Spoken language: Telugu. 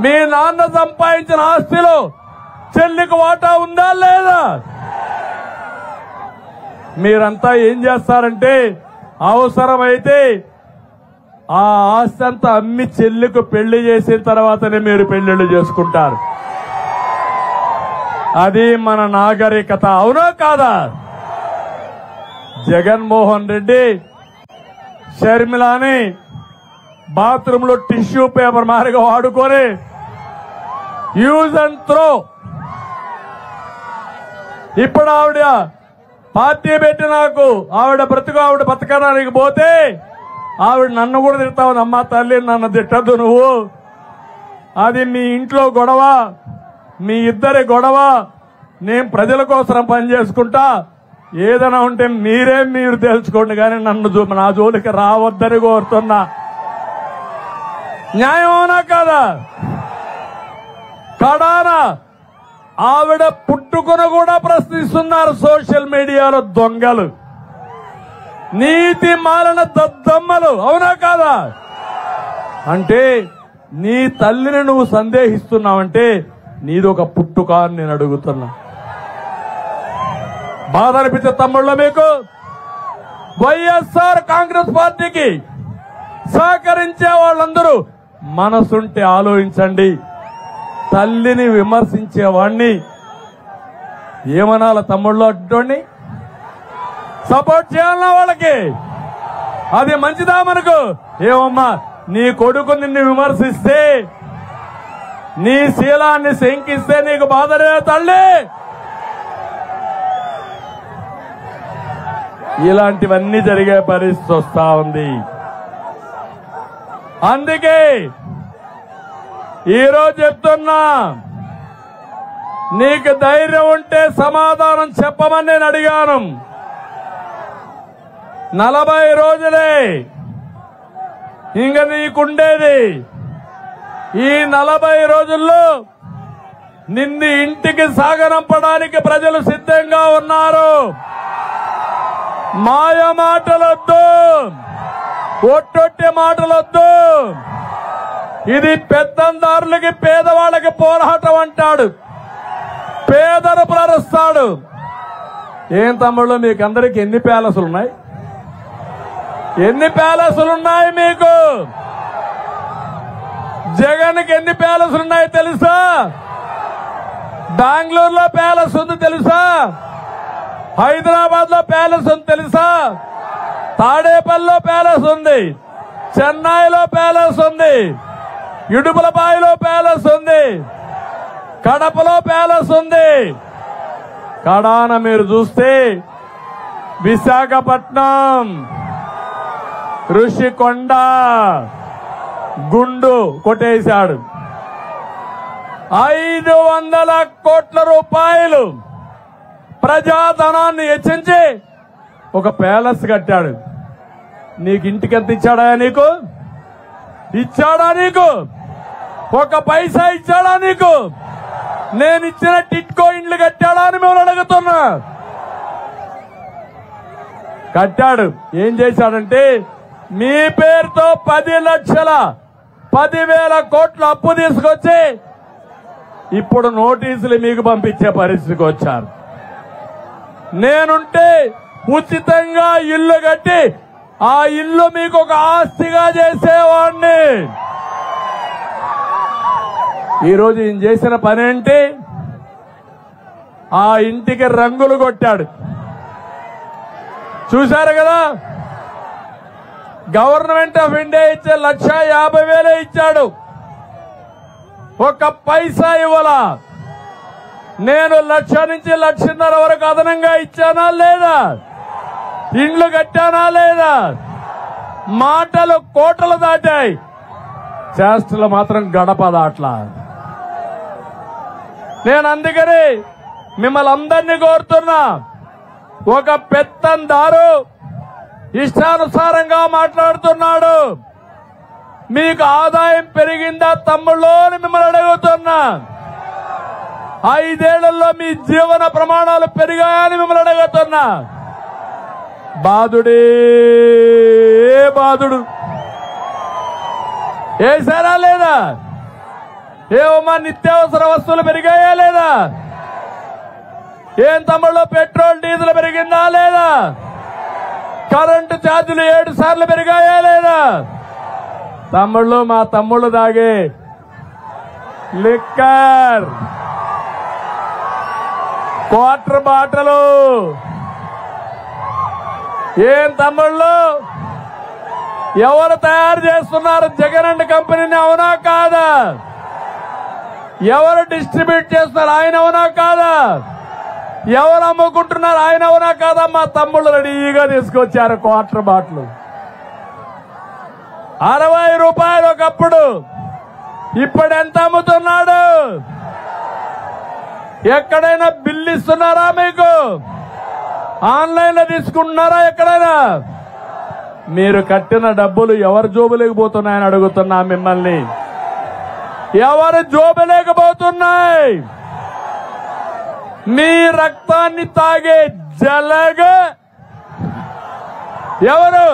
మీ నాన్న సంపాదించిన ఆస్తిలో చెల్లికి వాటా ఉందా లేదా? మీరంతా ఏం చేస్తారంటే అవసరమైతే ఆ ఆస్తి అంతా అమ్మి చెల్లికి పెళ్లి చేసిన తర్వాతనే మీరు పెళ్లిళ్ళు చేసుకుంటారు. అది మన నాగరికత. అవునా కాదా? జగన్మోహన్ రెడ్డి షర్మిలాని బాత్రూమ్ లో టిష్యూ పేపర్ మారిగా వాడుకొని యూజ్ అండ్ త్రో. ఇప్పుడు ఆవిడ పార్టీ పెట్టి నాకు ఆవిడ బతకడానికి పోతే ఆవిడ నన్ను కూడా తిడతావు. అమ్మ తల్లి నన్ను తిట్టద్దు నువ్వు, అది మీ ఇంట్లో గొడవ, మీ ఇద్దరి గొడవ, నేను ప్రజల కోసం పనిచేసుకుంటా, ఏదైనా ఉంటే మీరు తెలుసుకోండి కానీ నన్ను నా జోలికి రావద్దని కోరుతున్నా. న్యాయమవునా కాదా? కడానా ఆవిడ పుట్టుకుని కూడా ప్రశ్నిస్తున్నారు సోషల్ మీడియాలో దొంగలు, నీతి మాలిన దద్దమ్మలు. అవునా కాదా? అంటే నీ తల్లిని నువ్వు సందేహిస్తున్నావంటే నీది ఒక పుట్టుక అని నేను అడుగుతున్నా. బాధ అనిపించే తమ్ముళ్ళ మీకు? వైఎస్ఆర్ కాంగ్రెస్ పార్టీకి సహకరించే వాళ్ళందరూ మనసుంటే ఆలోచించండి. తల్లిని విమర్శించేవాణ్ణి ఏమనాల తమ్ముళ్ళు? అడ్డోండి సపోర్ట్ చేయాలన్నా వాళ్ళకి? అది మంచిదా మనకు? ఏమమ్మా, నీ కొడుకు నిన్ను విమర్శిస్తే, నీ శీలాన్ని శంకిస్తే నీకు బాధలే తల్లి? ఇలాంటివన్నీ జరిగే పరిస్థితి వస్తా ఉంది. అందుకే ఈరోజు చెప్తున్నా, నీకు ధైర్యం ఉంటే సమాధానం చెప్పమని నేను అడిగాను. 40 రోజులే ఇంక నీకుండేది. ఈ 40 రోజుల్లో నిన్ను ఇంటికి సాగనంపడానికి ప్రజలు సిద్ధంగా ఉన్నారు. మాయ మాటలొద్దు, ఒట్టొట్టి మాటలొద్దు. ఇది పెత్తందారులకి పేదవాళ్ళకి పోరాటం అంటాడు, పేదలు ప్రరుస్తాడు. ఏం తమ్ముళ్ళు, మీకు అందరికి ఎన్ని ప్యాలెస్లు ఉన్నాయి? ఎన్ని ప్యాలెస్లు ఉన్నాయి మీకు? జగన్కి ఎన్ని ప్యాలెస్లు ఉన్నాయి తెలుసా? బెంగళూరులో ప్యాలెస్ ఉంది తెలుసా? హైదరాబాద్ లో ప్యాలెస్ ఉంది తెలుసా? తాడేపల్లిలో ప్యాలెస్ ఉంది, చెన్నైలో ప్యాలెస్ ఉంది, ఇడుపులపాయలో ప్యాలెస్ ఉంది, కడపలో ప్యాలెస్ ఉంది. కడాన మీరు చూస్తే విశాఖపట్నం, ఋషికొండ గుండు కొట్టేశాడు. 500 కోట్ల రూపాయలు ప్రజాధనాన్ని హెచ్చించి ఒక ప్యాలెస్ కట్టాడు. నీకు ఇంటికి ఎంత ఇచ్చాడా? నీకు ఇచ్చాడా? నీకు ఒక పైసా ఇచ్చాడా? నీకు నేను ఇచ్చిన టిట్కో ఇండ్లు కట్టాడా అని మిమ్మల్ని అడుగుతున్నా. కట్టాడు. ఏం చేశాడంటే మీ పేరుతో 10,10,000 కోట్ల అప్పు తీసుకొచ్చి ఇప్పుడు నోటీసులు మీకు పంపించే పరిస్థితికి వచ్చారు. నేనుంటే ఉచితంగా ఇల్లు కట్టి ఆ ఇల్లు మీకు ఒక ఆస్తిగా చేసేవాడిని. ఈరోజు ఈయన చేసిన పనేంటి? ఆ ఇంటికి రంగులు కొట్టాడు. చూశారు కదా? గవర్నమెంట్ ఆఫ్ ఇండియా ఇచ్చే 1,50,000 ఇచ్చాడు, ఒక పైసా ఇవ్వాలా. నేను 1,00,000 నుంచి 1,50,000 వరకు అదనంగా ఇచ్చానా లేదా? ఇండ్లు కట్టానా లేదా? మాటలు కోటలు దాటాయి, చేష్టలు మాత్రం గడప దాట్లా. నేను అందుకని మిమ్మల్ని అందరినీ కోరుతున్నా, ఒక పెత్తందారు ఇష్టానుసారంగా మాట్లాడుతున్నాడు. మీకు ఆదాయం పెరిగిందా తమ్ముళ్ళు అని మిమ్మల్ని అడుగుతున్నా. 5 ఏళ్లలో మీ జీవన ప్రమాణాలు పెరిగాయని మిమ్మల్ని అడుగుతున్నా. బాధుడే బాధుడు వేశారా లేదా? ఏమమ్మా నిత్యావసర వస్తువులు పెరిగాయా లేదా? ఏం తమ్ముళ్ళు పెట్రోల్ డీజిల్ పెరిగిందా లేదా? కరెంటు ఛార్జీలు 7 సార్లు పెరిగాయా లేదా? తమ్ముళ్ళు మా తమ్ముళ్ళు దాగే లిక్కర్ క్వార్టర్ బాటలు ఏం తమ్ముళ్ళు ఎవరు తయారు చేస్తున్నారు? జగన్ అండ్ కంపెనీని అవునా కాదా? ఎవరు డిస్ట్రిబ్యూట్ చేస్తున్నారు? ఆయన అవునా కాదా? ఎవరు అమ్ముకుంటున్నారు? ఆయన అవునా కాదా? మా తమ్ముళ్ళు రెడీగా తీసుకొచ్చారు క్వార్టర్ బాటిల్ 60 రూపాయలు ఒకప్పుడు. ఇప్పుడు ఎంత అమ్ముతున్నాడు? ఎక్కడైనా బిల్లు ఇస్తున్నారా మీకు? ఆన్లైన్ లో తీసుకుంటున్నారా? ఎక్కడైనా మీరు కట్టిన డబ్బులు ఎవరు జోబులోకి పోతున్నాయని అడుగుతున్నా మిమ్మల్ని. ఎవరు జోబులేకపోతున్నాయి? మీ రక్తాన్ని తాగే జలగ ఎవరు?